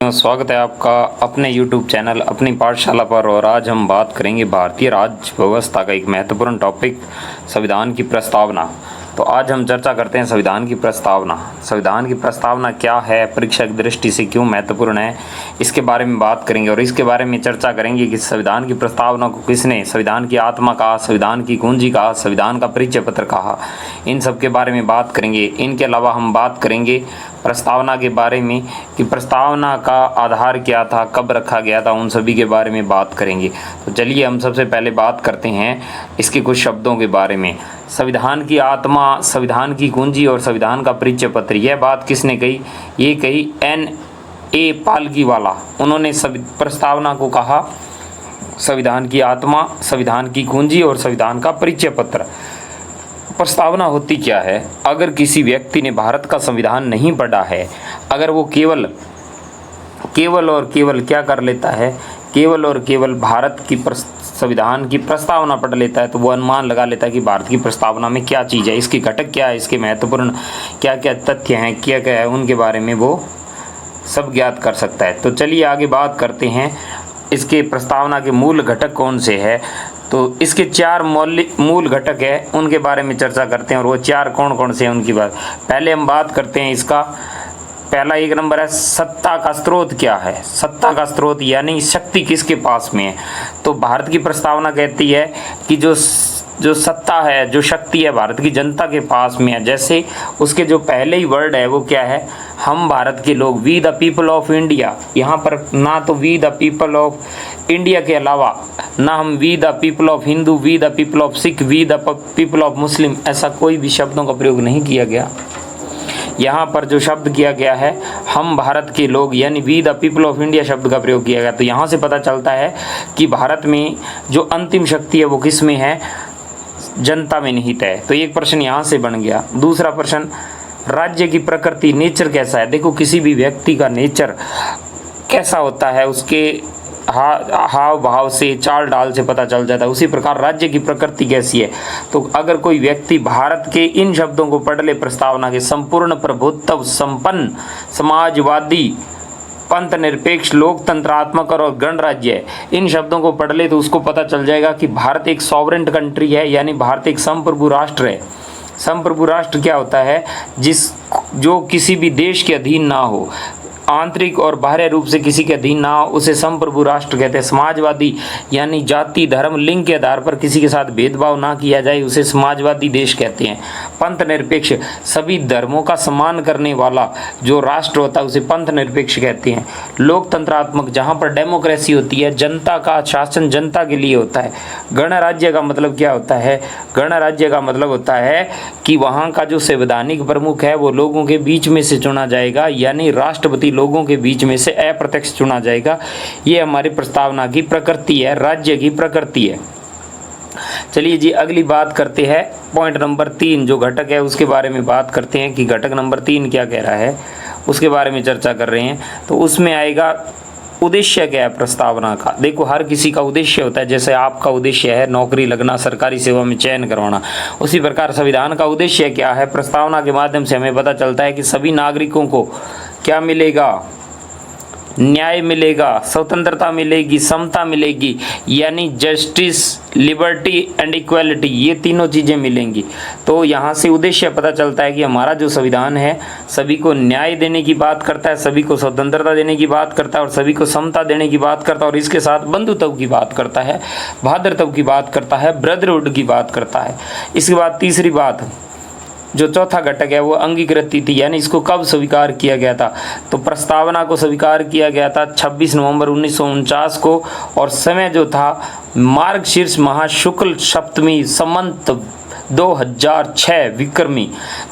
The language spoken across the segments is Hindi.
स्वागत है आपका अपने YouTube चैनल अपनी पाठशाला पर। और आज हम बात करेंगे भारतीय राज्य व्यवस्था का एक महत्वपूर्ण टॉपिक, संविधान की प्रस्तावना। तो आज हम चर्चा करते हैं संविधान की प्रस्तावना। संविधान की प्रस्तावना क्या है, परीक्षा की दृष्टि से क्यों महत्वपूर्ण है, इसके बारे में बात करेंगे। और इसके बारे में चर्चा करेंगे कि संविधान की प्रस्तावना को किसने संविधान की आत्मा कहा, संविधान की कुंजी कहा, संविधान का परिचय पत्र कहा। इन सब के बारे में बात करेंगे। इनके अलावा हम बात करेंगे प्रस्तावना के बारे में कि प्रस्तावना का आधार क्या था, कब रखा गया था, उन सभी के बारे में बात करेंगे। तो चलिए हम सबसे पहले बात करते हैं इसके कुछ शब्दों के बारे में। संविधान की आत्मा, संविधान की कुंजी और संविधान का परिचय पत्र, यह बात किसने कही? ये कही N.A. पालगीवाला। उन्होंने प्रस्तावना को कहा संविधान की आत्मा, संविधान की कुंजी और संविधान का परिचय पत्र। प्रस्तावना होती क्या है? अगर किसी व्यक्ति ने भारत का संविधान नहीं पढ़ा है, अगर वो केवल और केवल क्या कर लेता है, केवल और केवल भारत की संविधान की प्रस्तावना पढ़ लेता है, तो वो अनुमान लगा लेता है कि भारत की प्रस्तावना में क्या चीज़ है, इसके घटक क्या है, इसके महत्वपूर्ण क्या क्या तथ्य हैं, क्या क्या है, उनके बारे में वो सब ज्ञात कर सकता है। तो चलिए आगे बात करते हैं इसके प्रस्तावना के मूल घटक कौन से हैं। तो इसके चार मूल घटक है, उनके बारे में चर्चा करते हैं। और वो चार कौन कौन से हैं उनकी बात पहले हम बात करते हैं। इसका पहला एक नंबर है सत्ता का स्रोत क्या है। सत्ता का स्रोत यानी शक्ति किसके पास में है। तो भारत की प्रस्तावना कहती है कि जो सत्ता है, जो शक्ति है, भारत की जनता के पास में है। जैसे उसके जो पहले ही वर्ड है वो क्या है, हम भारत के लोग, we the people of India. यहाँ पर ना तो we the people of India के अलावा ना हम we the people of Hindu, we the people of Sikh, we the people of Muslim, ऐसा कोई भी शब्दों का प्रयोग नहीं किया गया। यहाँ पर जो शब्द किया गया है हम भारत के लोग, यानी we the people of India शब्द का प्रयोग किया गया। तो यहाँ से पता चलता है कि भारत में जो अंतिम शक्ति है वो किस में है, जनता में निहित है। तो एक प्रश्न यहाँ से बन गया। दूसरा प्रश्न, राज्य की प्रकृति, नेचर कैसा है। देखो किसी भी व्यक्ति का नेचर कैसा होता है उसके हाव भाव से, चाल डाल से पता चल जाता है। उसी प्रकार राज्य की प्रकृति कैसी है। तो अगर कोई व्यक्ति भारत के इन शब्दों को पढ़ ले प्रस्तावना के, संपूर्ण प्रभुत्व संपन्न, समाजवादी, पंथ निरपेक्ष, लोकतंत्रात्मक और गणराज्य, इन शब्दों को पढ़ ले तो उसको पता चल जाएगा कि भारत एक सॉवरेंट कंट्री है, यानी भारत एक संप्रभु राष्ट्र है। संप्रभु राष्ट्र क्या होता है? जो किसी भी देश के अधीन ना हो, आंतरिक और बाह्य रूप से किसी के अधीन ना हो, उसे संप्रभु राष्ट्र कहते हैं। समाजवादी यानी जाति, धर्म, लिंग के आधार पर किसी के साथ भेदभाव ना किया जाए, उसे समाजवादी देश कहते हैं। पंथ निरपेक्ष, सभी धर्मों का सम्मान करने वाला जो राष्ट्र होता है उसे पंथ निरपेक्ष कहते हैं। लोकतंत्रात्मक, जहाँ पर डेमोक्रेसी होती है, जनता का शासन जनता के लिए होता है। गणराज्य का मतलब क्या होता है? गणराज्य का मतलब होता है कि वहाँ का जो संवैधानिक प्रमुख है वो लोगों के बीच में से चुना जाएगा, यानी राष्ट्रपति लोगों के बीच में से अप्रत्यक्ष चुना जाएगा। ये हमारी प्रस्तावना की प्रकृति है, राज्य की प्रकृति है। चलिए जी अगली बात करते हैं। पॉइंट नंबर 3 जो घटक है उसके बारे में बात करते हैं कि घटक नंबर 3 क्या कह रहा है, उसके बारे में चर्चा कर रहे हैं। तो उसमें आएगा उद्देश्य क्या है प्रस्तावना का। देखो हर किसी का उद्देश्य होता है। जैसे आपका उद्देश्य है नौकरी लगना, सरकारी सेवा में चयन करवाना, उसी प्रकार संविधान का उद्देश्य क्या है। प्रस्तावना के माध्यम से हमें पता चलता है कि सभी नागरिकों को क्या मिलेगा, न्याय मिलेगा, स्वतंत्रता मिलेगी, समता मिलेगी, यानी जस्टिस, लिबर्टी एंड इक्वालिटी, ये तीनों चीज़ें मिलेंगी। तो यहाँ से उद्देश्य पता चलता है कि हमारा जो संविधान है सभी को न्याय देने की बात करता है, सभी को स्वतंत्रता देने की बात करता है और सभी को समता देने की बात करता है। और इसके साथ बंधुत्व की बात करता है, भ्रातृत्व की बात करता है, ब्रदरहुड की बात करता है। इसके बाद तीसरी बात, जो चौथा घटक है वो अंगीकृत तिथि, यानी इसको कब स्वीकार किया गया था। तो प्रस्तावना को स्वीकार किया गया था 26 नवंबर 1949 को, और समय जो था मार्गशीर्ष माह शुक्ल सप्तमी संवत 2006,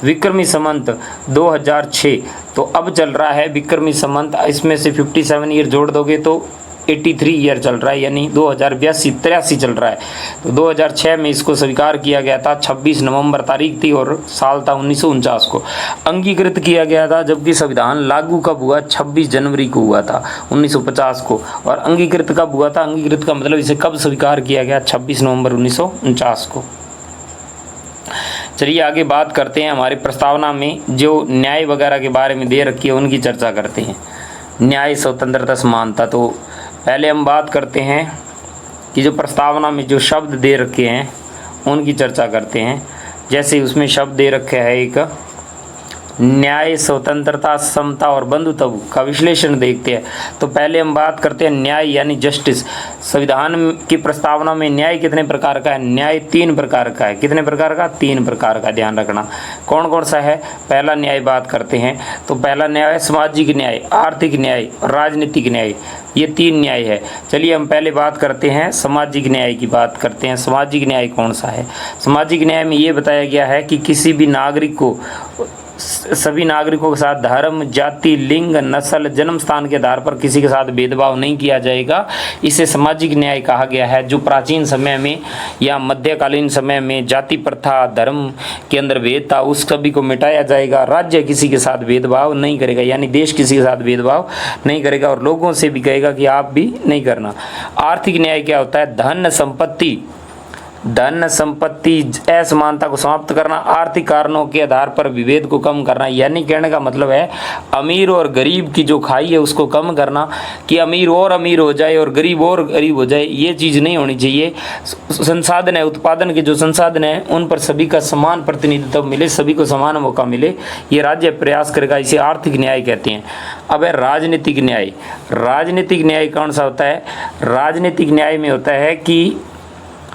विक्रमी संवत 2006। तो अब चल रहा है विक्रमी संवत, इसमें से 57 ईयर जोड़ दोगे तो 83 ईयर चल रहा है, यानी 2082-83 चल रहा है। तो 2006 में इसको स्वीकार किया गया था, 26 नवंबर तारीख थी और साल था 1949 को। अंगीकृत किया गया था, जबकि संविधान लागू कब हुआ? 26 जनवरी को हुआ था 1950 को। और अंगीकृत कब हुआ था? अंगीकृत का मतलब इसे कब स्वीकार किया गया? 26 नवंबर 1949 को। चलिए आगे बात करते हैं। हमारी प्रस्तावना में जो न्याय वगैरह के बारे में दे रखी है उनकी चर्चा करते हैं। न्याय, स्वतंत्रता, समानता। तो पहले हम बात करते हैं कि जो प्रस्तावना में जो शब्द दे रखे हैं उनकी चर्चा करते हैं। जैसे उसमें शब्द दे रखे है एक न्याय, स्वतंत्रता, समता और बंधुत्व का विश्लेषण देखते हैं। तो पहले हम बात करते हैं न्याय यानी जस्टिस। संविधान की प्रस्तावना में न्याय कितने प्रकार का है? न्याय 3 प्रकार का है। कितने प्रकार का? 3 प्रकार का, ध्यान रखना। कौन कौन सा है? पहला न्याय बात करते हैं तो पहला न्याय है सामाजिक न्याय, आर्थिक न्याय, राजनीतिक न्याय। ये 3 न्याय है। चलिए हम पहले बात करते हैं सामाजिक न्याय की बात करते हैं। सामाजिक न्याय कौन सा है? सामाजिक न्याय में ये बताया गया है कि किसी भी नागरिक को सभी नागरिकों के साथ धर्म, जाति, लिंग, नस्ल, जन्म स्थान के आधार पर किसी के साथ भेदभाव नहीं किया जाएगा। इसे सामाजिक न्याय कहा गया है। जो प्राचीन समय में या मध्यकालीन समय में जाति प्रथा, धर्म के अंदर भेद था, उस सभी को मिटाया जाएगा। राज्य किसी के साथ भेदभाव नहीं करेगा, यानी देश किसी के साथ भेदभाव नहीं करेगा और लोगों से भी कहेगा कि आप भी नहीं करना। आर्थिक न्याय क्या होता है? धन संपत्ति असमानता को समाप्त करना, आर्थिक कारणों के आधार पर विभेद को कम करना। यानी कहने का मतलब है अमीर और गरीब की जो खाई है उसको कम करना, कि अमीर और अमीर हो जाए और गरीब और गरीब हो जाए, ये चीज़ नहीं होनी चाहिए। संसाधन है, उत्पादन के जो संसाधन है उन पर सभी का समान प्रतिनिधित्व मिले, सभी को समान मौका मिले, ये राज्य प्रयास करेगा। इसे आर्थिक न्याय कहते हैं। अब है राजनीतिक न्याय। राजनीतिक न्याय कौन सा होता है? राजनीतिक न्याय में होता है कि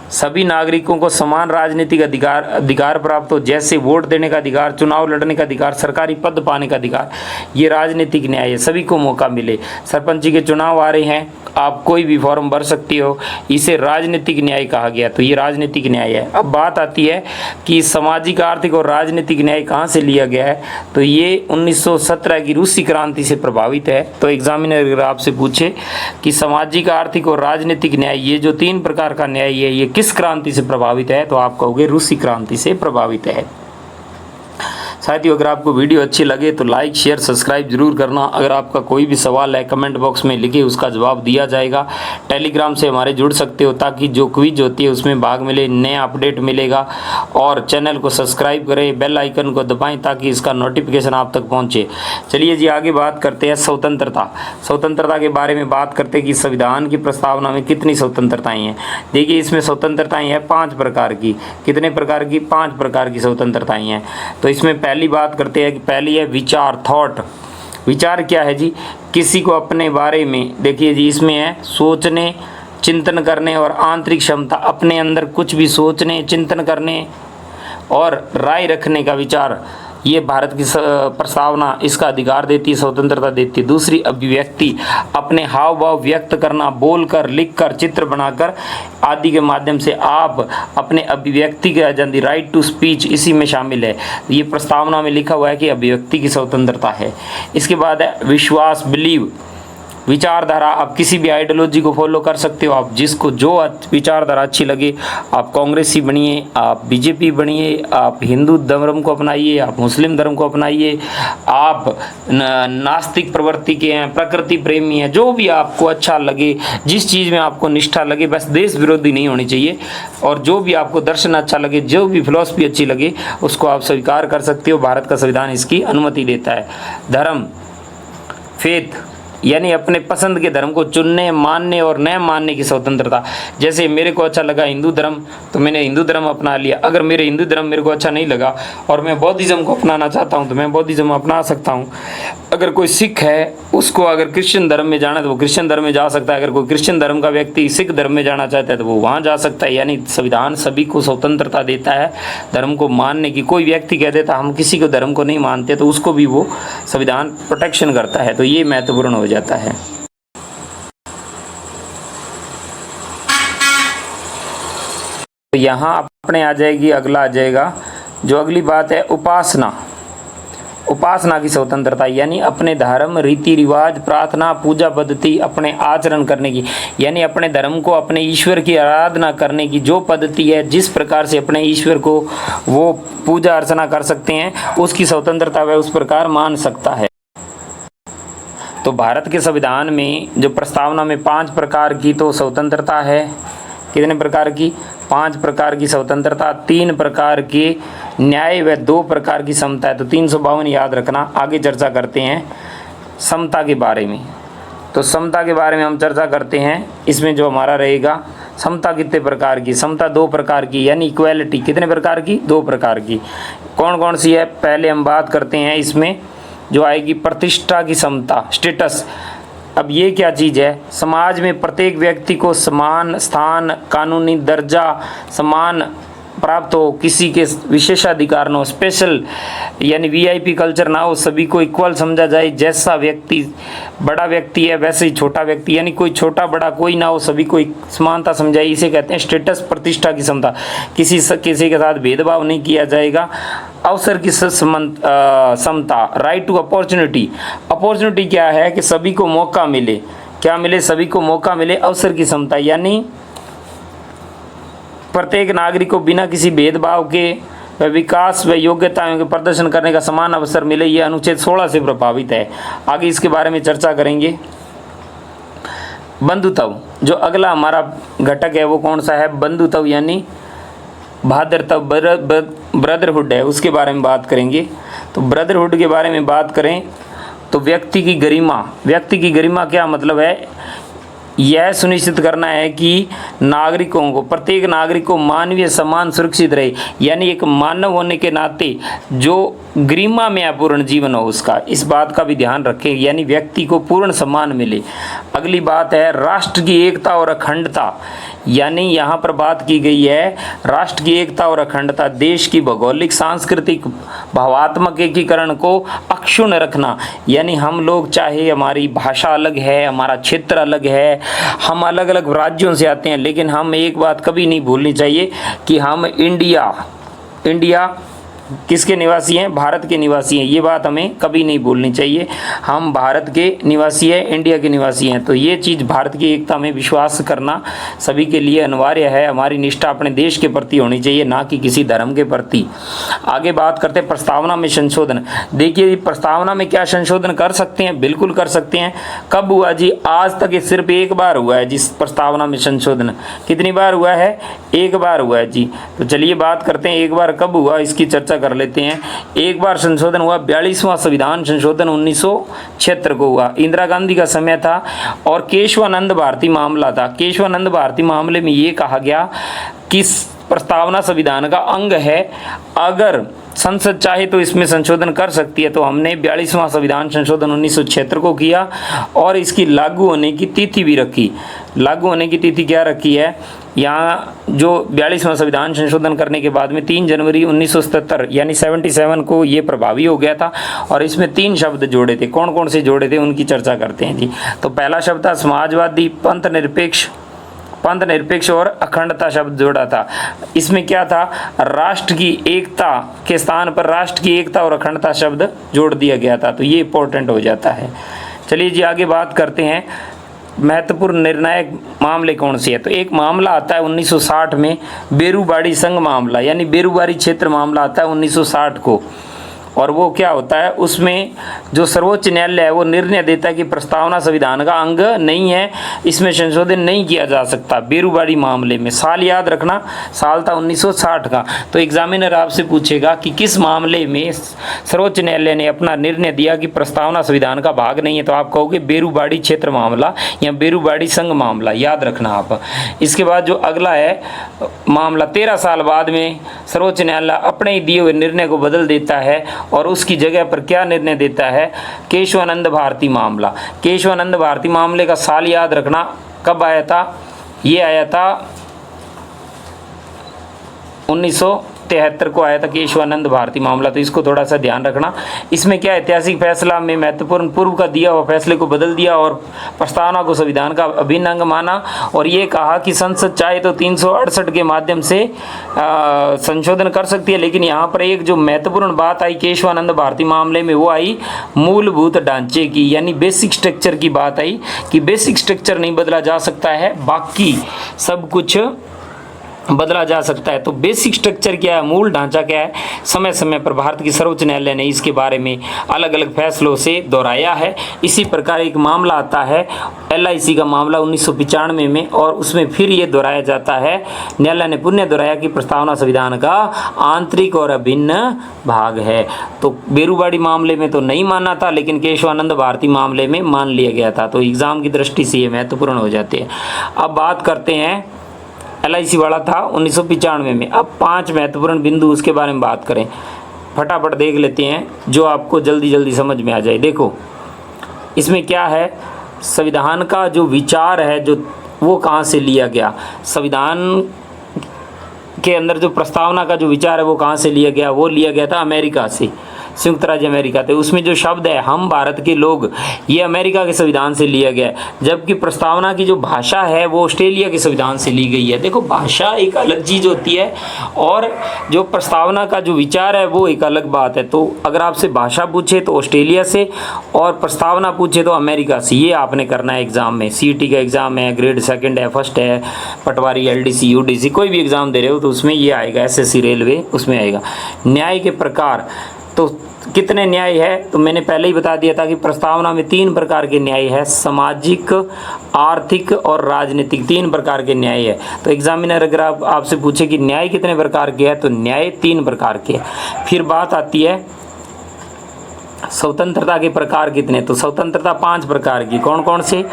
सभी नागरिकों को समान राजनीतिक अधिकार प्राप्त हो, जैसे वोट देने का अधिकार, चुनाव लड़ने का अधिकार, सरकारी पद पाने का अधिकार। ये राजनीतिक न्याय है, सभी को मौका मिले। सरपंच के चुनाव आ रहे हैं, आप कोई भी फॉर्म भर सकती हो, इसे राजनीतिक न्याय कहा गया। तो ये राजनीतिक न्याय है। अब बात आती है कि सामाजिक, आर्थिक और राजनीतिक न्याय कहाँ से लिया गया है? तो ये 1917 की रूसी क्रांति से प्रभावित है। तो एग्जामिनर अगर आपसे पूछे कि सामाजिक, आर्थिक और राजनीतिक न्याय, ये जो 3 प्रकार का न्याय है, ये किस क्रांति से प्रभावित है? तो आप कहोगे रूसी क्रांति से प्रभावित है। साथियों, अगर आपको वीडियो अच्छी लगे तो लाइक, शेयर, सब्सक्राइब जरूर करना। अगर आपका कोई भी सवाल है कमेंट बॉक्स में लिखे, उसका जवाब दिया जाएगा। टेलीग्राम से हमारे जुड़ सकते हो ताकि जो क्विज होती है उसमें भाग मिले, नया अपडेट मिलेगा। और चैनल को सब्सक्राइब करें, बेल आइकन को दबाएं ताकि इसका नोटिफिकेशन आप तक पहुँचे। चलिए जी, आगे बात करते हैं स्वतंत्रता। स्वतंत्रता के बारे में बात करते हैं कि संविधान की प्रस्तावना में कितनी स्वतंत्रताएँ हैं। देखिए, इसमें स्वतंत्रताएँ हैं 5 प्रकार की। कितने प्रकार की? 5 प्रकार की स्वतंत्रताएँ हैं। तो इसमें पहली बात करते हैं कि पहली है विचार, थॉट। विचार क्या है जी? किसी को अपने बारे में, देखिए जी, इसमें है सोचने, चिंतन करने और आंतरिक क्षमता, अपने अंदर कुछ भी सोचने, चिंतन करने और राय रखने का विचार, ये भारत की प्रस्तावना इसका अधिकार देती है, स्वतंत्रता देती है। दूसरी, अभिव्यक्ति, अपने हाव भाव व्यक्त करना, बोलकर, लिखकर, चित्र बनाकर आदि के माध्यम से आप अपने अभिव्यक्ति की आज़ादी, राइट टू स्पीच, इसी में शामिल है। ये प्रस्तावना में लिखा हुआ है कि अभिव्यक्ति की स्वतंत्रता है। इसके बाद है विश्वास, बिलीव, विचारधारा। आप किसी भी आइडियोलॉजी को फॉलो कर सकते हो, आप जिसको जो विचारधारा अच्छी लगे, आप कांग्रेसी बनिए, आप बीजेपी बनिए, आप हिंदू धर्म को अपनाइए, आप मुस्लिम धर्म को अपनाइए, आप नास्तिक प्रवृत्ति के हैं, प्रकृति प्रेमी हैं, जो भी आपको अच्छा लगे, जिस चीज़ में आपको निष्ठा लगे, बस देश विरोधी नहीं होनी चाहिए। और जो भी आपको दर्शन अच्छा लगे, जो भी फिलॉसफी अच्छी लगे, उसको आप स्वीकार कर सकते हो। भारत का संविधान इसकी अनुमति देता है। धर्म, फेथ, यानी अपने पसंद के धर्म को चुनने, मानने और न मानने की स्वतंत्रता। जैसे मेरे को अच्छा लगा हिंदू धर्म तो मैंने हिंदू धर्म अपना लिया। अगर मेरे हिंदू धर्म मेरे को अच्छा नहीं लगा और मैं बौद्धिज्म को अपनाना चाहता हूँ तो मैं बौद्धिज्म अपना सकता हूँ। अगर कोई सिख है, उसको अगर क्रिश्चियन धर्म में जाना है तो वो क्रिश्चियन धर्म में जा सकता है। अगर कोई क्रिश्चियन धर्म का व्यक्ति सिख धर्म में जाना चाहता है तो वो वहाँ जा सकता है। यानी संविधान सभी को स्वतंत्रता देता है धर्म को मानने की। कोई व्यक्ति कह देता हम किसी को धर्म को नहीं मानते तो उसको भी वो संविधान प्रोटेक्शन करता है। तो ये महत्वपूर्ण हो जाता है। तो यहाँ अपने आ जाएगी, अगला आ जाएगा जो अगली बात है उपासना। उपासना की स्वतंत्रता, यानी अपने धर्म, रीति रिवाज, प्रार्थना, पूजा पद्धति अपने आचरण करने की, यानी अपने धर्म को, अपने ईश्वर की आराधना करने की जो पद्धति है, जिस प्रकार से अपने ईश्वर को वो पूजा अर्चना कर सकते हैं, उसकी स्वतंत्रता वह उस प्रकार मान सकता है। तो भारत के संविधान में जो प्रस्तावना में 5 प्रकार की तो स्वतंत्रता है। कितने प्रकार की? 5 प्रकार की स्वतंत्रता, 3 प्रकार के न्याय व 2 प्रकार की समता है। तो 352 याद रखना। आगे चर्चा करते हैं। समता के बारे में। तो समता के बारे में हम चर्चा करते हैं। इसमें जो हमारा रहेगा, समता कितने प्रकार की? समता 2 प्रकार की, यानी इक्वालिटी कितने प्रकार की? 2 प्रकार की। कौन कौन सी है? पहले हम बात करते हैं इसमें जो आएगी प्रतिष्ठा की समता, स्टेटस। अब ये क्या चीज़ है? समाज में प्रत्येक व्यक्ति को समान स्थान, कानूनी दर्जा समान प्राप्त हो, किसी के विशेषाधिकार न हो, स्पेशल यानी वीआईपी कल्चर ना हो, सभी को इक्वल समझा जाए। जैसा व्यक्ति बड़ा व्यक्ति है वैसे ही छोटा व्यक्ति, यानी कोई छोटा बड़ा कोई ना हो, सभी को समानता समझाई। इसे कहते हैं स्टेटस, प्रतिष्ठा की समता। किसी के साथ भेदभाव नहीं किया जाएगा। अवसर की समता, राइट टू अपॉर्चुनिटी। अपॉर्चुनिटी क्या है? कि सभी को मौका मिले। क्या मिले? सभी को मौका मिले। अवसर की समता यानी प्रत्येक नागरिक को बिना किसी भेदभाव के व विकास व योग्यताओं के प्रदर्शन करने का समान अवसर मिले। यह अनुच्छेद 16 से प्रभावित है। आगे इसके बारे में चर्चा करेंगे। बंधुत्व, जो अगला हमारा घटक है वो कौन सा है? बंधुत्व यानी भातृत्व, ब्रदरहुड है, उसके बारे में बात करेंगे। तो ब्रदरहुड के बारे में बात करें तो व्यक्ति की गरिमा। व्यक्ति की गरिमा क्या मतलब है? यह सुनिश्चित करना है कि नागरिकों को, प्रत्येक नागरिक को मानवीय सम्मान सुरक्षित रहे, यानी एक मानव होने के नाते जो गरिमा में अपूर्ण जीवन हो उसका, इस बात का भी ध्यान रखें, यानी व्यक्ति को पूर्ण सम्मान मिले। अगली बात है राष्ट्र की एकता और अखंडता, यानी यहाँ पर बात की गई है राष्ट्र की एकता और अखंडता, देश की भौगोलिक, सांस्कृतिक, भावात्मक एकीकरण को अक्षुण्ण रखना। यानी हम लोग चाहे हमारी भाषा अलग है, हमारा क्षेत्र अलग है, हम अलग अलग राज्यों से आते हैं, लेकिन हम एक बात कभी नहीं भूलनी चाहिए कि हम इंडिया किसके निवासी हैं? भारत के निवासी हैं। ये बात हमें कभी नहीं भूलनी चाहिए। हम भारत के निवासी हैं, इंडिया के निवासी हैं। तो ये चीज़, भारत की एकता में विश्वास करना सभी के लिए अनिवार्य है। हमारी निष्ठा अपने देश के प्रति होनी चाहिए, ना कि किसी धर्म के प्रति। आगे बात करते हैं प्रस्तावना में संशोधन। देखिए प्रस्तावना में क्या संशोधन कर सकते हैं? बिल्कुल कर सकते हैं। कब हुआ जी? आज तक ये सिर्फ एक बार हुआ है जिस प्रस्तावना में संशोधन। कितनी बार हुआ है? एक बार हुआ है जी। तो चलिए बात करते हैं एक बार कब हुआ, इसकी चर्चा कर लेते हैं। एक बार संशोधन हुआ, 42वां संविधान संशोधन 1976 को हुआ। इंदिरा गांधी का समय था और केशवानंद भारती मामला था। केशवानंद भारती मामले में ये कहा गया कि प्रस्तावना संविधान का अंग है, अगर संसद चाहे तो इसमें संशोधन कर सकती है। तो हमने 42वां संविधान संशोधन 1976 को किया और इसकी लागू होने की तिथि भी रखी। लागू होने की तिथि क्या रखी है? यहाँ जो 42वां संविधान संशोधन करने के बाद में 3 जनवरी 1977 यानी 77 को ये प्रभावी हो गया था और इसमें 3 शब्द जोड़े थे। कौन कौन से जोड़े थे उनकी चर्चा करते हैं जी। तो पहला शब्द था समाजवादी, पंथ निरपेक्ष और अखंडता शब्द जोड़ा था। इसमें क्या था? राष्ट्र की एकता के स्थान पर राष्ट्र की एकता और अखंडता शब्द जोड़ दिया गया था। तो ये इंपॉर्टेंट हो जाता है। चलिए जी आगे बात करते हैं। महत्वपूर्ण निर्णायक मामले कौन से है? तो एक मामला आता है 1960 में, बेरूबाड़ी संघ मामला, यानी बेरूबाड़ी क्षेत्र मामला आता है 1960 को। और वो क्या होता है? उसमें जो सर्वोच्च न्यायालय है वो निर्णय देता है कि प्रस्तावना संविधान का अंग नहीं है, इसमें संशोधन नहीं किया जा सकता। बेरूबाड़ी मामले में साल याद रखना, साल था 1960 का। तो एग्जामिनर आपसे पूछेगा कि किस मामले में सर्वोच्च न्यायालय ने अपना निर्णय दिया कि प्रस्तावना संविधान का भाग नहीं है, तो आप कहोगे बेरूबाड़ी क्षेत्र मामला या बेरूबाड़ी संघ मामला, याद रखना आप। इसके बाद जो अगला है मामला, 13 साल बाद में सर्वोच्च न्यायालय अपने ही दिए हुए निर्णय को बदल देता है और उसकी जगह पर क्या निर्णय देता है? केशवानंद भारती मामला। केशवानंद भारती मामले का साल याद रखना, कब आया था? ये आया था 1973 को आया था केशवानंद भारती मामला। तो इसको थोड़ा सा ध्यान रखना। इसमें क्या ऐतिहासिक फैसला में महत्वपूर्ण पूर्व का दिया हुआ फैसले को बदल दिया और प्रस्तावना को संविधान का अभिन्न अंग माना और ये कहा कि संसद चाहे तो 368 के माध्यम से संशोधन कर सकती है। लेकिन यहाँ पर एक जो महत्वपूर्ण बात आई केशवानंद भारती मामले में, वो आई मूलभूत ढांचे की, यानी बेसिक स्ट्रक्चर की बात आई कि बेसिक स्ट्रक्चर नहीं बदला जा सकता है, बाकी सब कुछ बदला जा सकता है। तो बेसिक स्ट्रक्चर क्या है, मूल ढांचा क्या है, समय समय पर भारत की सर्वोच्च न्यायालय ने इसके बारे में अलग अलग फैसलों से दोहराया है। इसी प्रकार एक मामला आता है LIC का मामला 1995 में, और उसमें फिर ये दोहराया जाता है, न्यायालय ने पुनः दोहराया कि प्रस्तावना संविधान का आंतरिक और अभिन्न भाग है। तो बेरूबाड़ी मामले में तो नहीं माना था, लेकिन केशवानंद भारती मामले में मान लिया गया था। तो एग्जाम की दृष्टि से ये महत्वपूर्ण हो जाते हैं। अब बात करते हैं, LIC वाला था 1995 में। अब 5 महत्वपूर्ण बिंदु उसके बारे में बात करें, फटाफट देख लेते हैं जो आपको जल्दी जल्दी समझ में आ जाए। देखो इसमें क्या है, संविधान का जो विचार है जो वो कहाँ से लिया गया, संविधान के अंदर जो प्रस्तावना का जो विचार है वो कहाँ से लिया गया, वो लिया गया था अमेरिका से, संयुक्त राज्य अमेरिका थे। उसमें जो शब्द है हम भारत के लोग, ये अमेरिका के संविधान से लिया गया है, जबकि प्रस्तावना की जो भाषा है वो ऑस्ट्रेलिया के संविधान से ली गई है। देखो भाषा एक अलग चीज़ होती है और जो प्रस्तावना का जो विचार है वो एक अलग बात है। तो अगर आपसे भाषा पूछे तो ऑस्ट्रेलिया से, और प्रस्तावना पूछे तो अमेरिका से। ये आपने करना है एग्ज़ाम में, CET का एग्ज़ाम है, ग्रेड 2 है, 1 है, पटवारी, LDC, UDC, कोई भी एग्ज़ाम दे रहे हो तो उसमें ये आएगा, SSC रेलवे उसमें आएगा। न्याय के प्रकार, तो कितने न्याय है, तो मैंने पहले ही बता दिया था कि प्रस्तावना में 3 प्रकार के न्याय है, सामाजिक, आर्थिक और राजनीतिक, 3 प्रकार के न्याय है। तो एग्जामिनर अगर आपसे पूछे कि न्याय कितने प्रकार के हैं, तो न्याय 3 प्रकार के। फिर बात आती है स्वतंत्रता के प्रकार कितने, तो स्वतंत्रता 5 प्रकार की। कौन कौन से,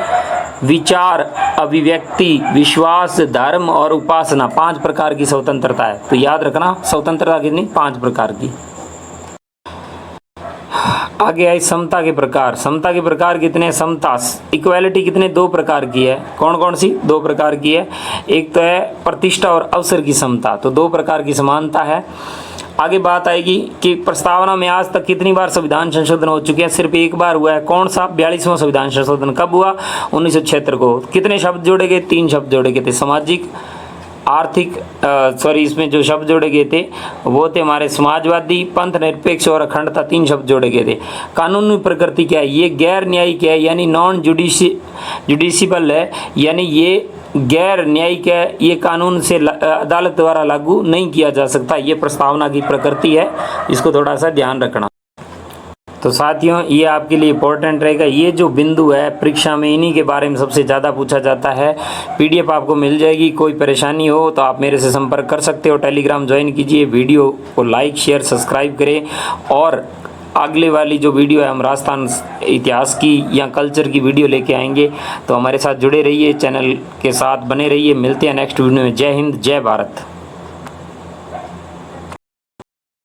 विचार, अभिव्यक्ति, विश्वास, धर्म और उपासना, 5 प्रकार की स्वतंत्रता है। तो याद रखना स्वतंत्रता कितनी, 5 प्रकार की। आगे आई समता के प्रकार। समता के प्रकार कितने, समता, इक्वालिटी कितने, 2 प्रकार की है। कौन कौन सी, 2 प्रकार की है। एक तो है प्रतिष्ठा और अवसर की समता, तो 2 प्रकार की समानता है। आगे बात आएगी कि प्रस्तावना में आज तक कितनी बार संविधान संशोधन हो चुके हैं, सिर्फ एक बार हुआ है। कौन सा, 42वां संविधान संशोधन। कब हुआ, 1976 को। कितने शब्द जोड़े गए, 3 शब्द जोड़े गए थे, सामाजिक, आर्थिक, इसमें जो शब्द जोड़े गए थे वो थे हमारे समाजवादी, पंथ निरपेक्ष और अखंडता, 3 शब्द जोड़े गए थे। कानूनी प्रकृति क्या है, ये गैर न्यायिक है, यानी नॉन जुडिशियबल है, यानी ये गैर न्यायिक है, ये कानून से अदालत द्वारा लागू नहीं किया जा सकता। ये प्रस्तावना की प्रकृति है, इसको थोड़ा सा ध्यान रखना। तो साथियों ये आपके लिए इम्पोर्टेंट रहेगा। ये जो बिंदु है परीक्षा में इन्हीं के बारे में सबसे ज़्यादा पूछा जाता है। PDF आपको मिल जाएगी। कोई परेशानी हो तो आप मेरे से संपर्क कर सकते हो। टेलीग्राम ज्वाइन कीजिए, वीडियो को लाइक शेयर सब्सक्राइब करें, और अगले वाली जो वीडियो है हम राजस्थान इतिहास की या कल्चर की वीडियो लेके आएंगे। तो हमारे साथ जुड़े रहिए, चैनल के साथ बने रहिए। मिलते हैं नेक्स्ट वीडियो में। जय हिंद, जय भारत।